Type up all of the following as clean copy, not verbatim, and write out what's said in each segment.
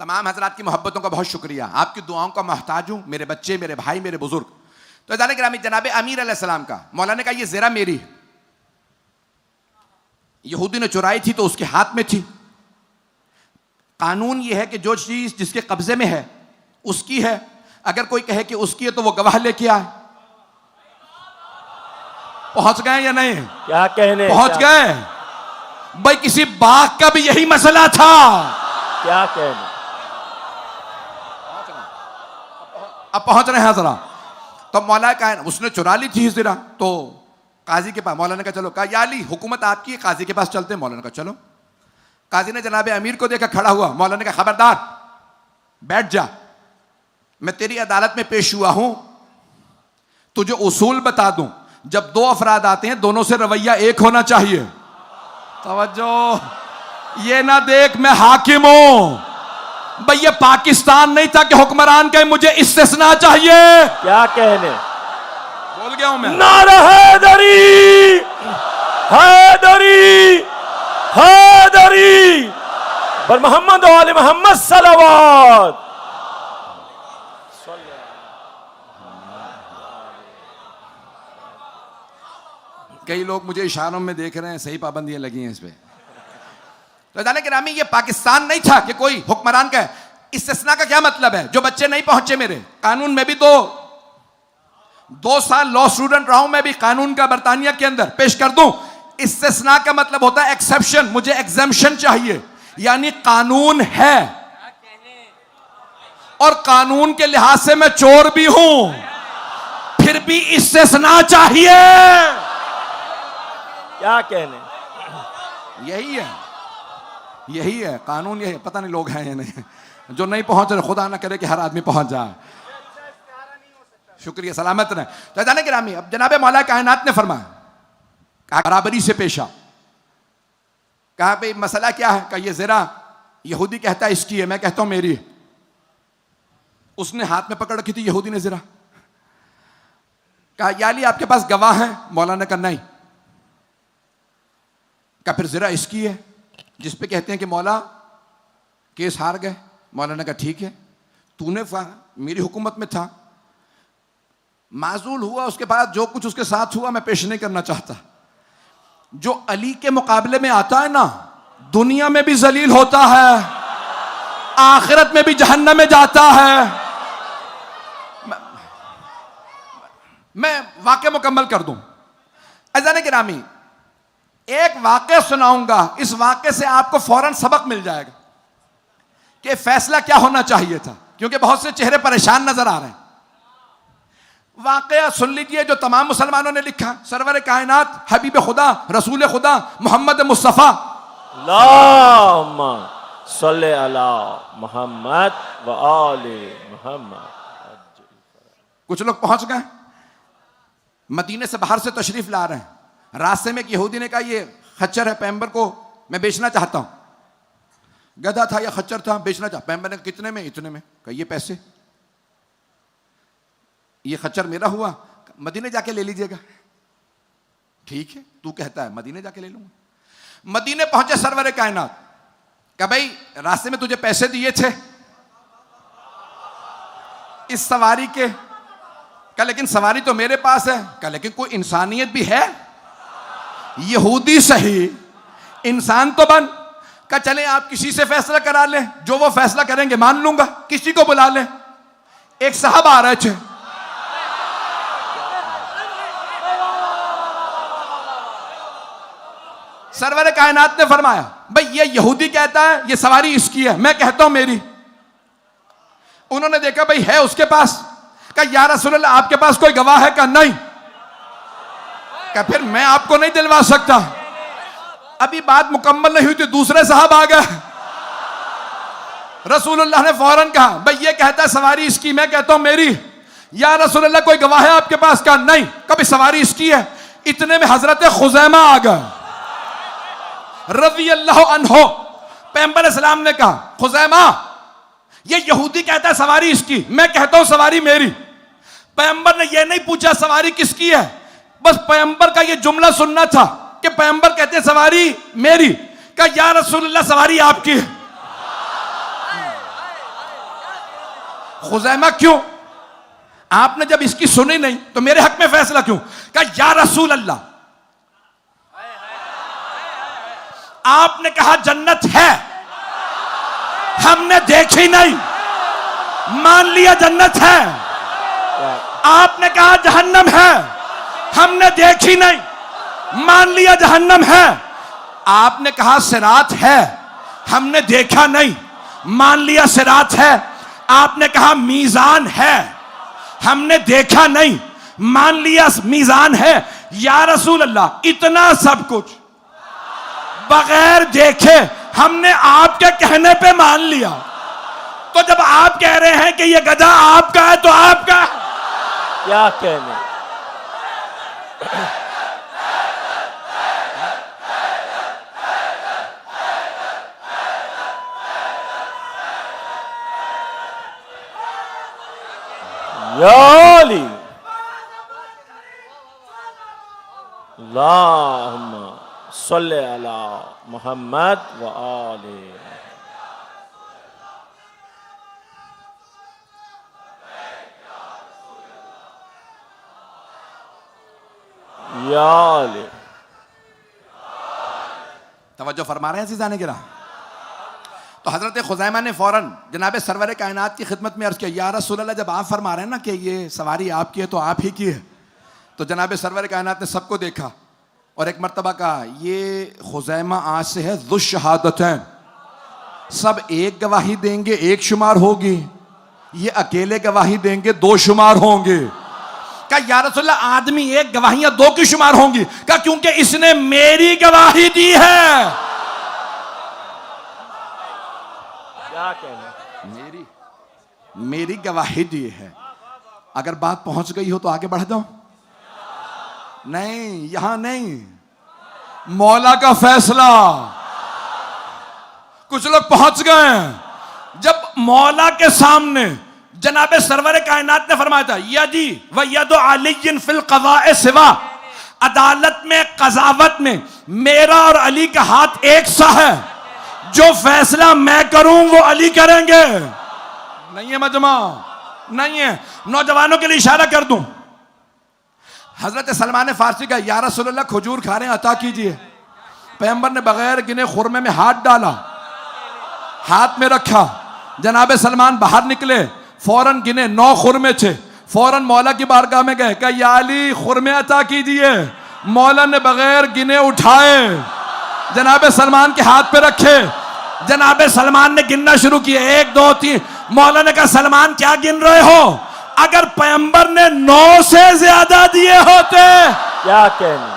तमाम हजरात की मोहब्बतों का बहुत शुक्रिया, आपकी दुआओं का मोहताज हूँ, मेरे बच्चे, मेरे भाई, मेरे बुजुर्ग। तो जाने गिरामी जनाब अमीर अलैहिस्सलाम का मौला ने कहा ये ज़रा मेरी, यहूदी ने चुराई थी तो उसके हाथ में थी। कानून ये है कि जो चीज जिसके कब्जे में है उसकी है, अगर कोई कहे कि उसकी है तो वो गवाह लेके आए। पहुंच गए या नहीं? क्या कहने, पहुंच गए भाई। किसी बाग का भी यही मसला था। क्या कहने, अब पहुंच रहे हैं जरा। तो मौला का उसने चुरा ली थी जरा, तो काजी के पास मौला ने कहा चलो, कहा या अली हुकूमत आपकी है, काजी के पास चलते हैं। मौला ने कहा चलो। काजी ने जनाब अमीर को देखा खड़ा हुआ। मौला ने कहा खबरदार बैठ जा, मैं तेरी अदालत में पेश हुआ हूं, तुझे उसूल बता दूं, जब दो अफराद आते हैं दोनों से रवैया एक होना चाहिए। तवज्जो, ये ना देख मैं हाकिम हूं भाई, ये पाकिस्तान नहीं था कि हुक्मरान कहे मुझे इस्तिस्ना चाहिए। क्या कहने, बोल गया हूं मैं। नारा हैदरी, हैदरी, हैदरी पर मोहम्मद वाले मोहम्मद सलावत। कई लोग मुझे इशारों में देख रहे हैं, सही पाबंदियां लगी हैं इस पे। तो जाने गिरामी ये पाकिस्तान नहीं था कि कोई हुक्मरान का। इस्तिस्ना का क्या मतलब है? जो बच्चे नहीं पहुंचे मेरे, कानून में भी तो 2 साल लॉ स्टूडेंट रहा हूं मैं भी, कानून का बरतानिया के अंदर पेश कर दूं। इस्तिस्ना का मतलब होता है एक्सेप्शन, मुझे एग्जेम्पशन चाहिए, यानी कानून है और कानून के लिहाज से मैं चोर भी हूं, फिर भी इस्तिस्ना चाहिए। क्या कहने, यही है, यही है कानून, यही है। पता नहीं लोग हैं या नहीं, जो नहीं पहुंच रहे, खुदा ना करे कि हर आदमी पहुंच जाए। शुक्रिया, सलामत रहे। तो जाने गिरामी अब जनाब मौला कायनात ने फरमाया, कहा बराबरी से पेशा। कहा भाई मसला क्या है? कहा ये जरा यहूदी कहता है इसकी है, मैं कहता हूं मेरी है। उसने हाथ में पकड़ रखी थी यहूदी ने जरा। कहा या अली आपके पास गवाह है? मौला ने कहा नहीं। कहा फिर जरा इसकी है, जिस पे कहते हैं कि मौला केस हार गए। मौला ने कहा ठीक है, तूने मेरी हुकूमत में था, माजूल हुआ, उसके बाद जो कुछ उसके साथ हुआ मैं पेश नहीं करना चाहता। जो अली के मुकाबले में आता है ना, दुनिया में भी जलील होता है, आखिरत में भी जहन्नम में जाता है। मैं वाक़या मुकम्मल कर दूं। अज़ान गिरामी एक वाक़या सुनाऊंगा, इस वाक़ये से आपको फौरन सबक मिल जाएगा कि फैसला क्या होना चाहिए था, क्योंकि बहुत से चेहरे परेशान नजर आ रहे हैं। वाक़या सुन लीजिए जो तमाम मुसलमानों ने लिखा। सरवर कायनात हबीब खुदा रसूल खुदा मोहम्मद मुस्तफ़ा अल्लाहुम्मा सल्ले अला मोहम्मद व आले मोहम्मद। कुछ लोग पहुंच गए, मदीने से बाहर से तशरीफ ला रहे हैं। रास्ते में एक यहूदी ने कहा ये खच्चर है, पैगंबर को मैं बेचना चाहता हूं। गधा था या खच्चर था, बेचना चाहता। पैगंबर ने कितने में? इतने में। कहा ये पैसे, ये खच्चर मेरा हुआ, मदीने जाके ले लीजिएगा। ठीक है, तू कहता है मदीने जाके ले लूंगा। मदीने पहुंचे सरवर कायनात, कहा भाई रास्ते में तुझे पैसे दिए थे इस सवारी के। कहा लेकिन सवारी तो मेरे पास है। कहा लेकिन कोई इंसानियत भी है, यहूदी सही इंसान तो बन। कहा चले आप किसी से फैसला करा ले, जो वो फैसला करेंगे मान लूंगा, किसी को बुला ले। एक साहब आ रहे थे, सरवर कायनात ने फरमाया भाई ये यहूदी कहता है ये सवारी इसकी है, मैं कहता हूं मेरी। उन्होंने देखा भाई है उसके पास। कहा या रसूल अल्लाह आपके पास कोई गवाह है? कहा नहीं। कहा फिर मैं आपको नहीं दिलवा सकता। अभी बात मुकम्मल नहीं हुई थी दूसरे साहब आ गए। रसूलुल्लाह ने फौरन कहा भाई ये कहता है सवारी इसकी, मैं कहता हूं मेरी। या रसूलुल्लाह कोई गवाह है आपके पास? कहा नहीं। कभी सवारी इसकी है। इतने में हजरत खुजैमा आ गए रज़ी अल्लाह अन्हो। पैगंबर इस्लाम ने कहा खुजैमा ये यहूदी कहता है सवारी इसकी, मैं कहता हूं सवारी मेरी। पैगंबर ने यह नहीं पूछा सवारी किसकी है, बस पैगंबर का यह जुमला सुनना था कि पैगंबर कहते हैं सवारी मेरी। कहा या रसूलुल्लाह सवारी आपकी है। खुजैमा क्यों? आपने जब इसकी सुनी नहीं तो मेरे हक में फैसला क्यों? कहा या रसूल अल्लाह, आपने कहा जन्नत है, हमने देखी नहीं, मान लिया जन्नत है। आपने कहा जहन्नम है, हमने देखी नहीं, मान लिया जहन्नम है। आपने कहा सिरात है, हमने देखा नहीं, मान लिया सिरात है। आपने कहा मीजान है, हमने देखा नहीं, मान लिया मीजान है। या रसूल अल्लाह, इतना सब कुछ बगैर देखे हमने आपके कहने पे मान लिया। तो जब आप कह रहे हैं कि ये गधा आपका है तो आपका है। क्या कहने। या अली अल्लाहुम्मा सल्ले अला मुहम्मद व आले। या अली। तवज्जो फरमा रहे हैं सीजाने गिरा। तो हजरत खुजैमा ने फौरन जनाब सरवर कायनात की खिदमत में अर्ज किया, या रसूल अल्लाह, जब आप फरमा रहे हैं ना कि ये सवारी आपकी है तो आप ही की है। तो जनाब सरवर कायनात ने सबको देखा और एक मर्तबा कहा, ये खुजैमा आज से है ज़ु शहादतैन, सब एक गवाही देंगे एक शुमार होगी, ये अकेले गवाही देंगे दो शुमार होंगे। कहा या रसूल अल्लाह, आदमी एक गवाहियां दो की शुमार होंगी। कहा क्योंकि इसने मेरी गवाही दी है। क्या कहने। मेरी गवाही दी है। अगर बात पहुंच गई हो तो आगे बढ़ दो। नहीं, यहां नहीं, मौला का फैसला। कुछ लोग पहुंच गए। जब मौला के सामने जनाबे सरवर कायनात ने फरमाया था, यदी व यदो अलीयन फिल क़ज़ाए सिवा, अदालत में कजावत में मेरा और अली का हाथ एक सा है, जो फैसला मैं करूं वो अली करेंगे। नहीं है मजमा, नहीं है। नौजवानों के लिए इशारा कर दूं, हजरत सलमान फारसी का, या रसूल अल्लाह खजूर खा रहे हैं, अता कीजिए। पैगंबर ने बगैर गिने खुरमे में हाथ डाला, हाथ में रखा। जनाबे सलमान बाहर निकले, फौरन गिने 9 खुरमे थे। फौरन मौला की बारगाह में गए, कहा या अली खुरमे अता कीजिए। मौला ने बगैर गिने उठाए, जनाबे सलमान के हाथ पे रखे। जनाबे सलमान ने गिनना शुरू किया, 1 2 3। मौला ने कहा, सलमान क्या गिन रहे हो? अगर पैगंबर ने 9 से ज्यादा दिए होते। क्या कहने।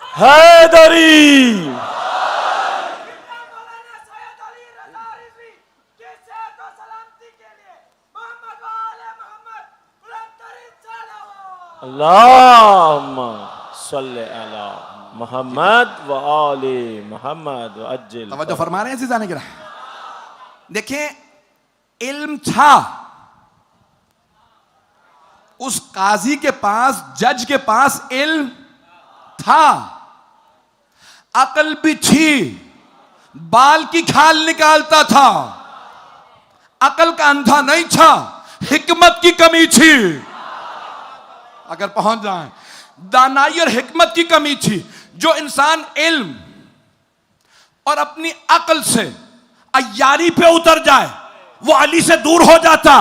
हैदरी। अल्लाहुम्मा सल्ले अला मुहम्मद व आले मुहम्मद व अज्जिल। तवज्जो फरमा रहे हैं जाने गिरा। देखें, इल्म था उस काजी के पास, जज के पास इल्म था, अकल भी थी, बाल की खाल निकालता था, अकल का अंधा नहीं था, हिकमत की कमी थी। अगर पहुंच जाए, दानाई और हिकमत की कमी थी। जो इंसान इल्म और अपनी अकल से अय्यारी पे उतर जाए वो अली से दूर हो जाता,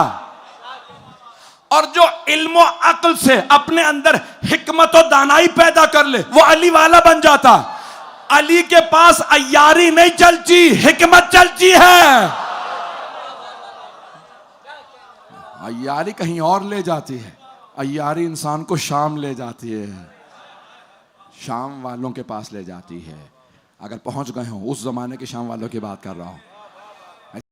और जो इल्म और अकल से अपने अंदर हिकमत और दानाई पैदा कर ले वो अली वाला बन जाता। अली के पास अय्यारी नहीं चलती, हिकमत चलती है। अय्यारी कहीं और ले जाती है, अय्यारी इंसान को शाम ले जाती है, शाम वालों के पास ले जाती है। अगर पहुंच गए हो, उस जमाने के शाम वालों की बात कर रहा हूं।